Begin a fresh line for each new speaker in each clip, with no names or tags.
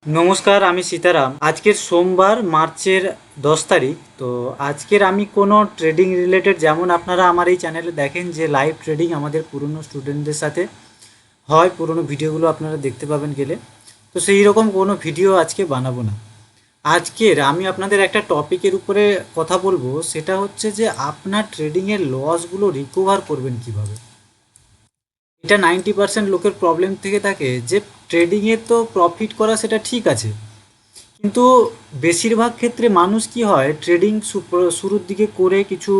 নমস্কার, আমি সীতারাম। আজকের সোমবার মার্চের 10 তারিখ। তো আজকের আমি কোনো ট্রেডিং রিলেটেড, যেমন আপনারা আমার এই চ্যানেলে দেখেন যে লাইভ ট্রেডিং আমাদের পুরনো স্টুডেন্টদের সাথে হয়, পুরনো ভিডিওগুলো আপনারা দেখতে পাবেন গেলে। তো সেই রকম কোনো ভিডিও আজকে বানাবো না। আজকের আমি আপনাদের একটা টপিকের উপরে কথা বলবো, সেটা হচ্ছে যে আপনার ট্রেডিংয়ের লসগুলো রিকভার করবেন কিভাবে। এটা 90% লোকের প্রবলেম থেকে থাকে যে ট্রেডিংয়ে তো প্রফিট করা সেটা ঠিক আছে, কিন্তু বেশিরভাগ ক্ষেত্রে মানুষ কি হয়, ট্রেডিং শুরুর দিকে করে কিছু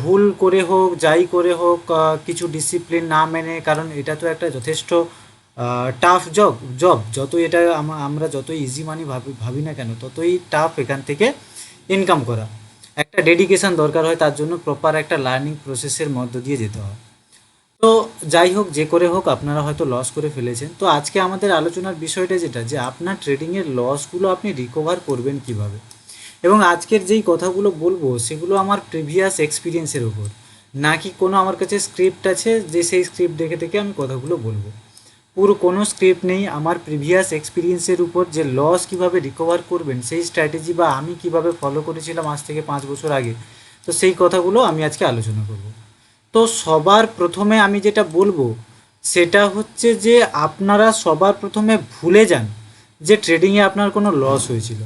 ভুল করে হোক, যাই করে হোক, কিছু ডিসিপ্লিন না মেনে, কারণ এটা তো একটা যথেষ্ট টাফ জব যতই এটা আমরা যতই ইজি মানি ভাবি ভাবি না কেন, ততই টাফ এখান থেকে ইনকাম করা। একটা ডেডিকেশন দরকার হয়, তার জন্য প্রপার একটা লার্নিং প্রসেসের মধ্য দিয়ে যেতে হয়। তো যাই হোক, যে করে হোক আপনারা হয়তো লস করে ফেলেছেন। তো আজকে আমাদের আলোচনার বিষয়টা যেটা, যে আপনার ট্রেডিংয়ের লসগুলো আপনি রিকভার করবেন কিভাবে। এবং আজকের যেই কথাগুলো বলবো সেগুলো আমার প্রিভিয়াস এক্সপিরিয়েন্সের ওপর, নাকি কোনো আমার কাছে স্ক্রিপ্ট আছে যে সেই স্ক্রিপ্ট দেখে দেখে আমি কথাগুলো বলবো। পুরো কোনো স্ক্রিপ্ট নেই, আমার প্রিভিয়াস এক্সপিরিয়েন্সের উপর যে লস কিভাবে রিকভার করবেন, সেই স্ট্র্যাটেজি বা আমি কিভাবে ফলো করেছিলাম আজ থেকে 5 বছর আগে। তো সেই কথাগুলো আমি আজকে আলোচনা করব। তো সবার প্রথমে আমি যেটা বলবো সেটা হচ্ছে যে আপনারা সবার প্রথমে ভুলে যান যে ট্রেডিংয়ে আপনার কোনো লস হয়েছিল।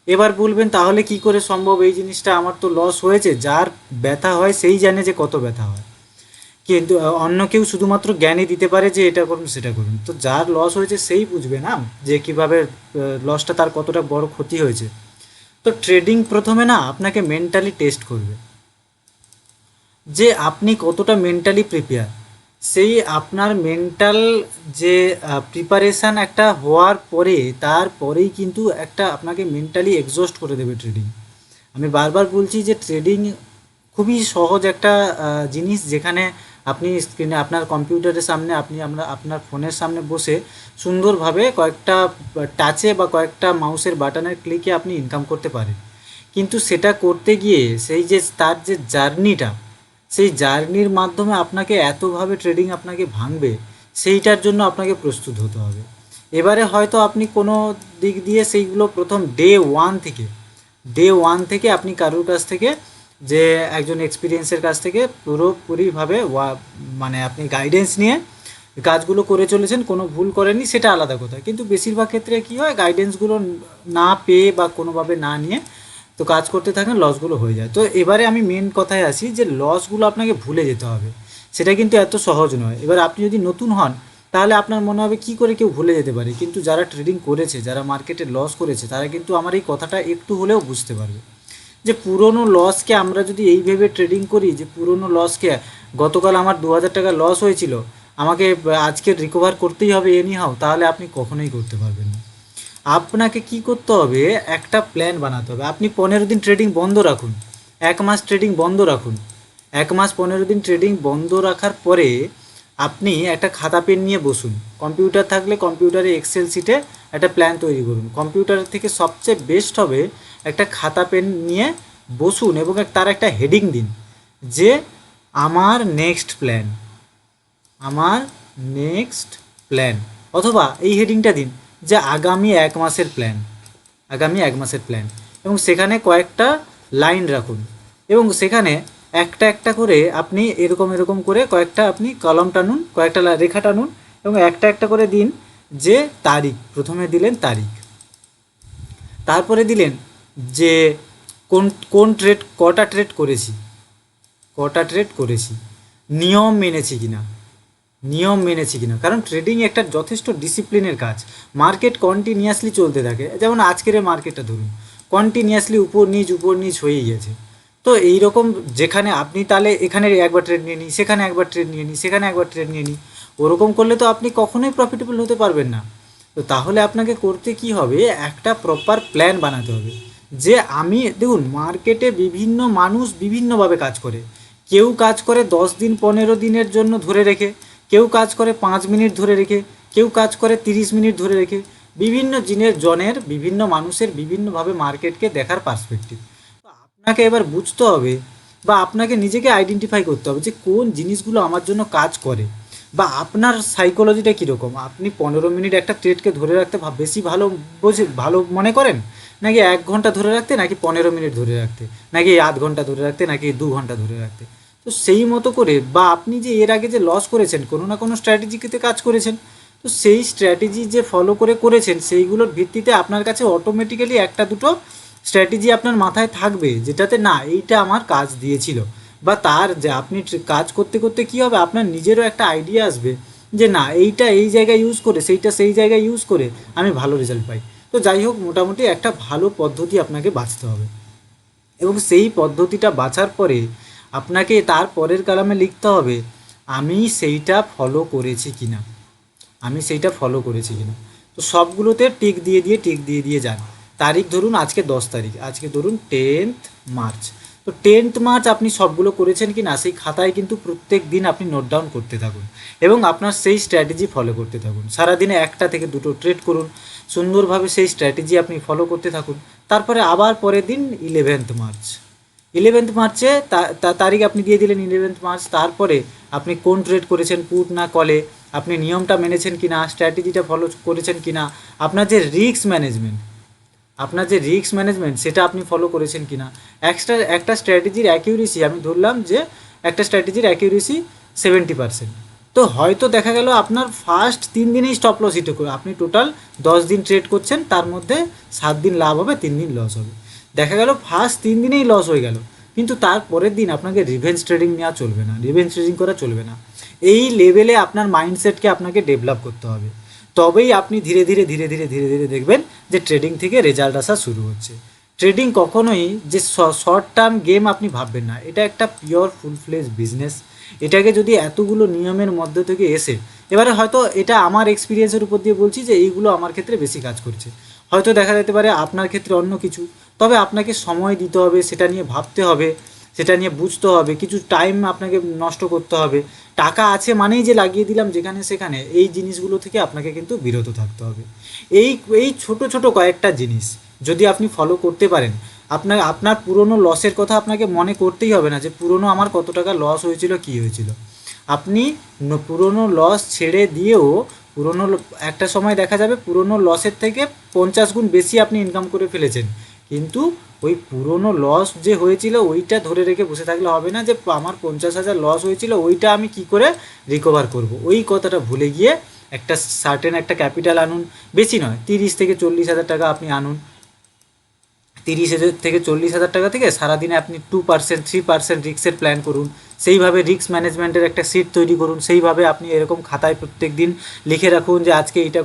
এবার বলবেন তাহলে কি করে সম্ভব এই জিনিসটা, আমার তো লস হয়েছে। যার ব্যথা হয় সেই জানে যে কত ব্যথা হয়, কিন্তু অন্য কেউ শুধুমাত্র জ্ঞানই দিতে পারে যে এটা করুন সেটা করুন। তো যার লস হয়েছে সেই বুঝবে না যে কীভাবে লসটা, তার কতটা বড় ক্ষতি হয়েছে। তো ট্রেডিং প্রথমে না আপনাকে মেন্টালি টেস্ট করবে, যে আপনি কতটা মেন্টালি প্রিপেয়ার। সেই আপনার মেন্টাল যে প্রিপারেশান একটা হওয়ার পরে, তারপরেই কিন্তু একটা আপনাকে মেন্টালি এক্সস্ট করে দেবে ট্রেডিং। আমি বারবার বলছি যে ট্রেডিং খুবই সহজ একটা জিনিস, যেখানে আপনি স্ক্রিনে আপনার কম্পিউটারের সামনে, আপনার ফোনের সামনে বসে সুন্দরভাবে কয়েকটা টাচে বা কয়েকটা মাউসের বাটনের ক্লিকে আপনি ইনকাম করতে পারেন। কিন্তু সেটা করতে গিয়ে সেই যে তার যে জার্নিটা, সেই জার্নির মাধ্যমে আপনাকে এতভাবে ট্রেডিং আপনাকে ভাঙবে, সেইটার জন্য আপনাকে প্রস্তুত হতে হবে। এবারে হয়তো আপনি কোনো দিক দিয়ে সেইগুলো প্রথম ডে ওয়ান থেকে আপনি কারোর কাছ থেকে, যে একজন এক্সপিরিয়েন্সের কাছ থেকে পুরোপুরিভাবে মানে আপনি গাইডেন্স নিয়ে কাজগুলো করে চলেছেন, কোনো ভুল করেননি, সেটা আলাদা কথা। কিন্তু বেশিরভাগ ক্ষেত্রে কী হয়, গাইডেন্সগুলো না পেয়ে বা কোনোভাবে না নিয়ে তো কাজ করতে থাকেন, লসগুলো হয়ে যায়। তো এবারে আমি মেন কথায় আসি, যে লসগুলো আপনাকে ভুলে যেতে হবে। সেটা কিন্তু এত সহজ নয়। এবার আপনি যদি নতুন হন, তাহলে আপনার মনে হবে কী করে কেউ ভুলে যেতে পারে, কিন্তু যারা ট্রেডিং করেছে, যারা মার্কেটে লস করেছে, তারা কিন্তু আমার এই কথাটা একটু হলেও বুঝতে পারবে। যে পুরনো লসকে আমরা যদি এই ভেবে ট্রেডিং করি, যে পুরনো লসকে, গতকাল আমার 2000 টাকা লস হয়েছিল, আমাকে আজকে রিকভার করতেই হবে এনি হাও, তাহলে আপনি কখনোই করতে পারবেন না। আপনাকে কি করতে হবে, একটা প্ল্যান বানাতে হবে। আপনি 15 দিন ট্রেডিং বন্ধ রাখুন, 1 মাস ট্রেডিং বন্ধ রাখুন। 1 মাস 15 দিন ট্রেডিং বন্ধ রাখার পরে আপনি একটা খাতা পেন নিয়ে বসুন। কম্পিউটার থাকলে কম্পিউটারে এক্সেল শিটে একটা প্ল্যান তৈরি করুন। কম্পিউটারের থেকে সবচেয়ে বেস্ট হবে একটা খাতা পেন নিয়ে বসুন এবং তার একটা হেডিং দিন, যে আমার নেক্সট প্ল্যান, আমার নেক্সট প্ল্যান। অথবা এই হেডিংটা দিন যে আগামী 1 মাসের প্ল্যান। এবং সেখানে কয়েকটা লাইন রাখুন, এবং সেখানে একটা একটা করে আপনি এরকম এরকম করে কয়েকটা আপনি কলম টানুন, কয়েকটা রেখা টানুন, এবং একটা একটা করে দিন যে তারিখ। প্রথমে দিলেন তারিখ, তারপরে দিলেন যে কোন কোন ট্রেড, কটা ট্রেড করেছি, নিয়ম মেনেছি কিনা। কারণ ট্রেডিং একটা যথেষ্ট ডিসিপ্লিনের কাজ। মার্কেট কন্টিনিউয়াসলি চলতে থাকে, যেমন আজকের মার্কেটটা ধরুন, কন্টিনিউয়াসলি উপর নিচ হয়েই গেছে। তো এই রকম, যেখানে আপনি তাহলে এখানে একবার ট্রেড নিয়ে নিই, সেখানে একবার ট্রেড নিয়ে নিই, সেখানে একবার ট্রেড নিয়ে নিই, ওরকম করলে তো আপনি কখনোই প্রফিটেবল হতে পারবেন না। তো তাহলে আপনাকে করতে কি হবে, একটা প্রপার প্ল্যান বানাতে হবে। যে আমি দেখুন, মার্কেটে বিভিন্ন মানুষ বিভিন্নভাবে কাজ করে। কেউ কাজ করে 10 দিন 15 দিনের জন্য ধরে রেখে, কেউ কাজ করে 5 মিনিট ধরে রেখে, কেউ কাজ করে 30 মিনিট ধরে রেখে। বিভিন্ন জনের বিভিন্ন মানুষের বিভিন্নভাবে মার্কেটকে দেখার পার্সপেক্টিভ। তো আপনাকে এবার বুঝতে হবে, বা আপনাকে নিজেকে আইডেন্টিফাই করতে হবে যে কোন জিনিসগুলো আমার জন্য কাজ করে। বা আপনার সাইকোলজিটা কীরকম, আপনি 15 মিনিট একটা ট্রেডকে ধরে রাখতে বেশি ভালো মনে করেন, নাকি 1 ঘন্টা ধরে রাখতে, নাকি 15 মিনিট ধরে রাখতে, নাকি আধ ঘন্টা ধরে রাখতে, নাকি 2 ঘন্টা ধরে রাখতে। তো সেই মতো করে, বা আপনি যে এর আগে যে লস করেছেন কোনো না কোনো স্ট্র্যাটেজিতে কাজ করেছেন, তো সেই স্ট্র্যাটেজি যে ফলো করেছেন সেইগুলোর ভিত্তিতে আপনার কাছে অটোমেটিক্যালি একটা দুটো স্ট্র্যাটেজি আপনার মাথায় থাকবে, যেটাতে না এইটা আমার কাজ দিয়েছিল, বা তার যে আপনি কাজ করতে করতে কী হবে, আপনার নিজেরও একটা আইডিয়া আসবে যে না এইটা এই জায়গায় ইউজ করে, সেইটা সেই জায়গায় ইউজ করে আমি ভালো রেজাল্ট পাই। তো যাই হোক, মোটামুটি একটা ভালো পদ্ধতি আপনাকে বাছতে হবে, এবং সেই পদ্ধতিটা বাছার পরে আপনাকে তার পরের কলামে লিখতে হবে আমি সেইটা ফলো করেছি কিনা, তো সবগুলোতে টিক দিয়ে যান। তারিখ ধরুন আজকে 10 তারিখ, আজকে ধরুন 10th মার্চ। তো 10th মার্চ আপনি সবগুলো করেছেন কি না সেই খাতায় কিন্তু প্রত্যেক দিন আপনি নোট ডাউন করতে থাকুন, এবং আপনার সেই স্ট্র্যাটেজি ফলো করতে থাকুন। সারাদিনে 1টা থেকে 2টো ট্রেড করুন, সুন্দরভাবে সেই স্ট্র্যাটেজি আপনি ফলো করতে থাকুন। তারপরে আবার পরের দিন 11th মার্চে তারিখ আপনি দিয়ে দিলেন 11th মার্চ। তারপরে আপনি কোন ট্রেড করেছেন, পুট না কলে, আপনি নিয়মটা মেনেছেন কি না, স্ট্র্যাটেজিটা ফলো করেছেন কি না, আপনার যে রিস্ক ম্যানেজমেন্ট সেটা আপনি ফলো করেছেন কি না। একটা স্ট্র্যাটেজির অ্যাকিউরেসি, আমি ধরলাম যে একটা স্ট্র্যাটেজির অ্যাকিউরেসি 70%। তো হয়তো দেখা গেল আপনার ফার্স্ট 3 দিনেই স্টপ লস হিট করে, আপনি টোটাল 10 দিন ট্রেড করছেন, তার মধ্যে 7 দিন লাভ হবে, 3 দিন লস হবে। দেখা গেল ফার্স্ট 3 দিনেই লস হয়ে গেল, কিন্তু তার পরের দিন আপনাকে রিভেঞ্জ ট্রেডিং করা চলবে না। এই লেভেলে আপনার মাইন্ডসেটকে আপনাকে ডেভেলপ করতে হবে, তবেই আপনি ধীরে ধীরে দেখবেন যে ট্রেডিং থেকে রেজাল্ট আসা শুরু হচ্ছে। ট্রেডিং কখনোই যে শর্ট টার্ম গেম আপনি ভাববেন না, এটা একটা পিওর ফুল ফ্লেজ বিজনেস। এটাকে যদি এতগুলো নিয়মের মধ্যে থেকে এসে, এবারে হয়তো এটা আমার এক্সপিরিয়েন্সের উপর দিয়ে বলছি যে এইগুলো আমার ক্ষেত্রে বেশি কাজ করছে, হয়তো দেখা যেতে পারে আপনার ক্ষেত্রে অন্য কিছু। তবে আপনাকে সময় দিতে হবে, সেটা নিয়ে ভাবতে হবে, সেটা নিয়ে বুঝতে হবে, কিছু টাইম আপনাকে নষ্ট করতে হবে। টাকা আছে মানেই যে লাগিয়ে দিলাম যেখানে সেখানে, এই জিনিসগুলো থেকে আপনাকে কিন্তু বিরত থাকতে হবে। এই এই ছোট কয়েকটা জিনিস যদি আপনি ফলো করতে পারেন, আপনার পুরনো লসের কথা আপনাকে মনে করতেই হবে না যে পুরনো আমার কত টাকা লস হয়েছিল, কী হয়েছিল। আপনি পুরনো লস ছেড়ে দিয়েও একটা সময় দেখা যাবে পুরনো লসের থেকে 50 গুণ বেশি আপনি ইনকাম করে ফেলেছেন, কিন্তু ওই পুরনো লস যে হয়েছিল ওইটা ধরে রেখে বসে থাকলে হবে না যে আমার 50,000 লস হয়েছিল, ওইটা আমি কি করে রিকভার করব, ওই কথাটা ভুলে গিয়ে একটা সার্টেন একটা ক্যাপিটাল আনুন। বেশি নয়, 30 থেকে 40 হাজার টাকা আপনি আনুন। 30,000 থেকে 40,000 টাকা থেকে সারাদিনে আপনি 2% 3% রিস্কের প্ল্যান করুন, সেইভাবে রিস্ক ম্যানেজমেন্টের একটা সিট তৈরি করুন, সেইভাবে আপনি এরকম খাতায় প্রত্যেক দিন লিখে রাখুন যে আজকে এইটা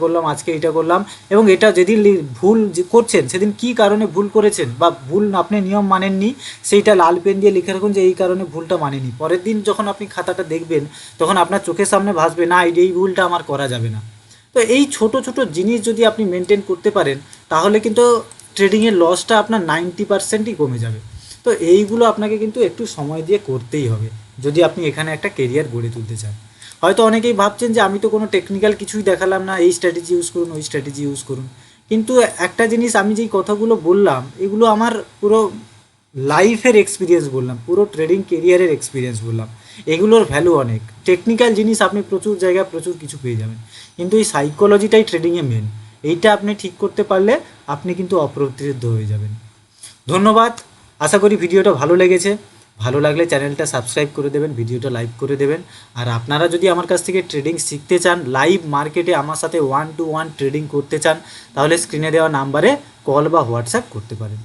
করলাম, এবং এটা যেদিন ভুল করছেন সেদিন কী কারণে ভুল করেছেন, বা ভুল আপনি নিয়ম মানেননি, সেইটা লাল পেন দিয়ে লিখে রাখুন যে এই কারণে ভুলটা মানেনি। পরের দিন যখন আপনি খাতাটা দেখবেন তখন আপনার চোখের সামনে ভাসবে না এই ভুলটা আমার করা যাবে না। তো এই ছোট জিনিস যদি আপনি মেনটেন করতে পারেন, তাহলে কিন্তু ট্রেডিংয়ের লসটা আপনার 90%ই কমে যাবে। তো এইগুলো আপনাকে কিন্তু একটু সময় দিয়ে করতেই হবে যদি আপনি এখানে একটা কেরিয়ার গড়ে তুলতে চান। হয়তো অনেকেই ভাবছেন যে আমি তো কোনো টেকনিক্যাল কিছুই দেখালাম না, এই স্ট্র্যাটেজি ইউজ করুন, ওই স্ট্র্যাটেজি ইউজ করুন, কিন্তু একটা জিনিস আমি যেই কথাগুলো বললাম এগুলো আমার পুরো লাইফের এক্সপিরিয়েন্স বললাম, পুরো ট্রেডিং কেরিয়ারের এক্সপিরিয়েন্স বললাম। এগুলোর ভ্যালু অনেক, টেকনিক্যাল জিনিস আপনি প্রচুর জায়গায় প্রচুর কিছু পেয়ে যাবেন, কিন্তু এই সাইকোলজিটাই ট্রেডিংয়ে মেন। এইটা আপনি ঠিক করতে পারলে আপনি কিন্তু অপ্রতিরোধ্য হয়ে যাবেন। ধন্যবাদ, আশা করি ভিডিওটা ভালো লেগেছে। ভালো লাগলে চ্যানেলটা সাবস্ক্রাইব করে দেবেন, ভিডিওটা লাইক করে দেবেন। আর আপনারা যদি আমার কাছ থেকে ট্রেডিং শিখতে চান, লাইভ মার্কেটে আমার সাথে 1-to-1 ট্রেডিং করতে চান, তাহলে স্ক্রিনে দেওয়া নাম্বারে কল বা হোয়াটসঅ্যাপ করতে পারেন।